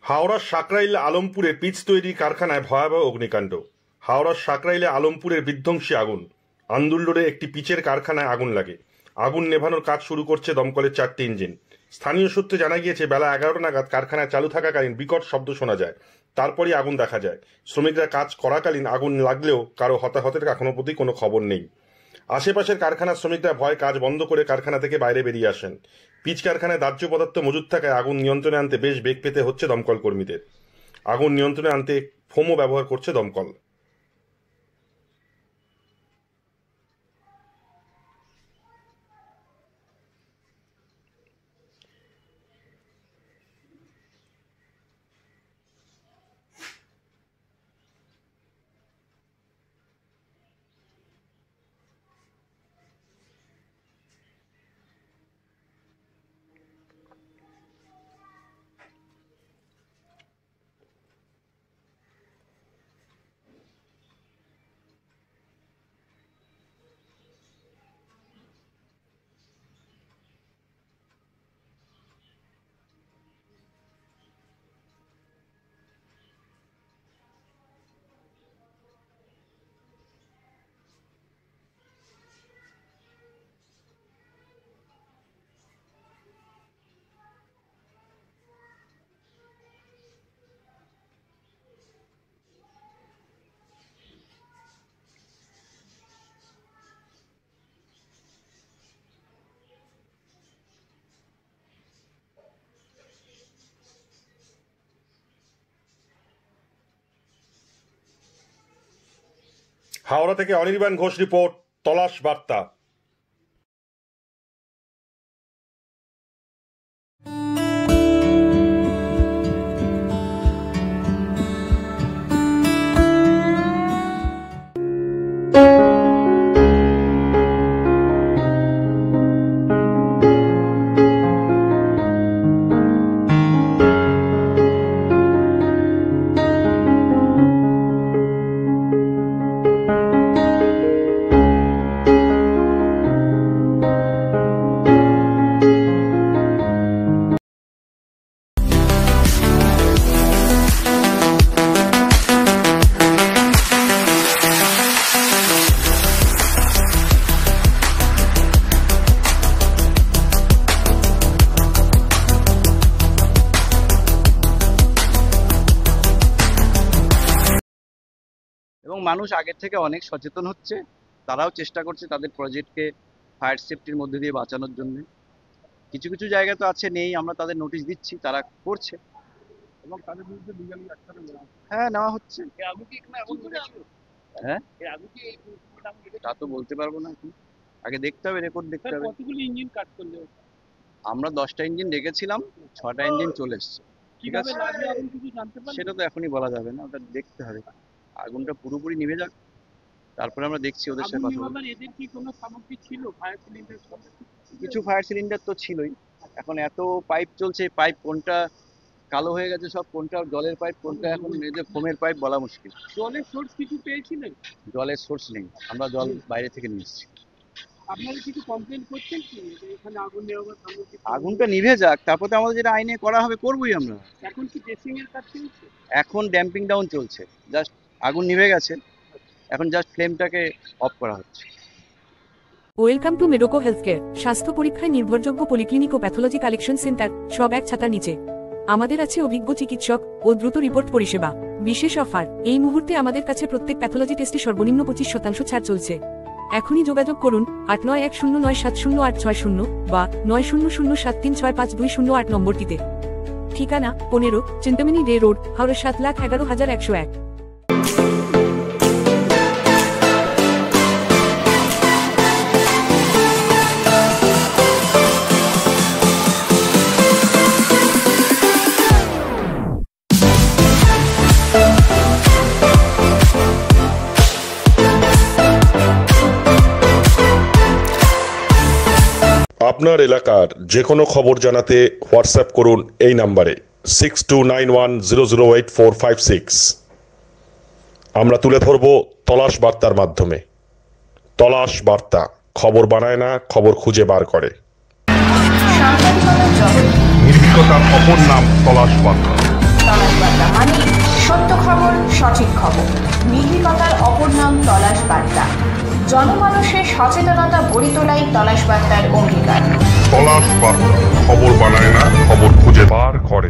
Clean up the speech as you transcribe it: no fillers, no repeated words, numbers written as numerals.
হাওড়ার সাকরাইল আলমপুরে পিচ তৈরি কারখানায় ভয়াবহ অগ্নিকাণ্ড। হাওড়ার সাকরাইলে আলমপুরের বিধ্বংসী আগুন। আন্দুল রোডে একটি পিচের কারখানায় আগুন লাগে। আগুন নেভানোর কাজ শুরু করছে দমকলের 4টি ইঞ্জিন। স্থানীয় সূত্রে জানা গিয়েছে বেলা 11টা নাগাদ কারখানায় চালু থাকাকালীন বিকট শব্দ শোনা যায়। তারপরই আগুন দেখা যায়। শ্রমিকরা কাজ করাকালীন আগুন লাগলেও কারো হতাহতের এখনো অবধি কোনো খবর নেই। আশেপাশের কারখানার শ্রমিকরা ভয়ে কাজ বন্ধ করে কারখানা থেকে বাইরে বেরিয়ে আসেন। পিচ কারখানায় দাহ্য পদার্থ মজুদ থাকায় আগুন নিয়ন্ত্রণে আনতে বেশ বেগ পেতে হচ্ছে দমকল কর্মীদের। আগুন নিয়ন্ত্রণে আনতে ফোমও ব্যবহার করছে দমকল। হাওড়া থেকে অনির্বাণ ঘোষ রিপোর্ট, তলাশ বার্তা। এবং মানুষ আগের থেকে অনেক সচেতন হচ্ছে। তারাও চেষ্টা করছে তাদের প্রজেক্টকে ফায়ার সেফটির মধ্যে দিয়ে বাঁচানোর জন্য। কিছু কিছু জায়গা তো আছে নেই, আমরা তাদের নোটিশ দিচ্ছি, তারা করছে এবং তাদের বিরুদ্ধে লিগ্যাল অ্যাকশন নেওয়া হচ্ছে। হ্যাঁ, তা তো বলতে পারবো না, আগে দেখতে হবে, রেকর্ড দেখতে হবে। কতগুলো ইঞ্জিন কাজ করলে? আমরা 10টা ইঞ্জিন রেখেছিলাম, 6টা ইঞ্জিন চলে এসছে। ঠিক আছে, সেটা তো এখনই বলা যাবে না, ওটা দেখতে হবে। আগুনটা পুরোপুরি নিভে যাক, তারপরে আমরা দেখছি ওদের সাথে কথা বলবো। এদের কি কোনো সামগ্রী ছিল? Fire cylinder? কিছু ফায়ার সিলিন্ডার তো ছিলই। এখন এত পাইপ চলছে, পাইপ কোনটা কালো হয়ে গেছে সব, কোনটা জলের পাইপ, কোনটা এখন এই যে ফোমের পাইপ বলা মুশকিল। জলের সোর্স কিছু পেয়েছিলেন? জলের সোর্স নেই, আমরা জল বাইরে থেকে নিয়ে এসেছি। আপনারা কিছু কমপ্লেন করছেন কি এখানে আগুন নেওয়ার? আগুনটা নিভে যাক, তারপরে আমাদের যেটা আইনে করা হবে করবোই আমরা। এখন কি ড্রেসিং এর কাজ চলছে? এখন ড্যাম্পিং ডাউন চলছে, জাস্ট আগুন নিভে গেছে, এখন জাস্ট ফ্লেমটাকে অফ করা হচ্ছে। Welcome to মেডোকো healthcare. স্বাস্থ্য পরীক্ষায় নির্ভরযোগ্য পলিক্লিনিক ও প্যাথোলজি কালেকশন সেন্টার, সব এক ছাতার নিচে। আমাদের আছে অভিজ্ঞ চিকিৎসক ও দ্রুত রিপোর্ট পরিষেবা। বিশেষ অফার, এই মুহূর্তে আমাদের কাছে প্রত্যেক প্যাথোলজি টেস্টে সর্বনিম্ন 25% ছাড় চলছে। এখনই যোগাযোগ করুন 8910960860 বা 9007365208 নম্বরটিতে। ঠিকানা 15 চিন্তামণি ডে রোড, হাওড়া 7,11,101। আপনার এলাকার যে কোনো খবর জানাতে হোয়াটসঅ্যাপ করুন এই নাম্বারে 6291008456। আমরা তুলে ধরব তলাশ বার্তার মাধ্যমে। তলাশ বার্তা, খবর বানায় না, খবর খুঁজে বার করে। নির্ভীকতার অপর নাম তলাশ বার্তা। তলাশ বার্তা মানে সত্য খবর, সঠিক খবর। নির্ভীকতার অপর নাম তলাশ বার্তা। জনমানুষের সচেতনতা গড়ে তোলাই তলাশ বার্তার অঙ্গীকার। তলাশ বার্তা খবর বানায় না, খবর খুঁজে বার করে।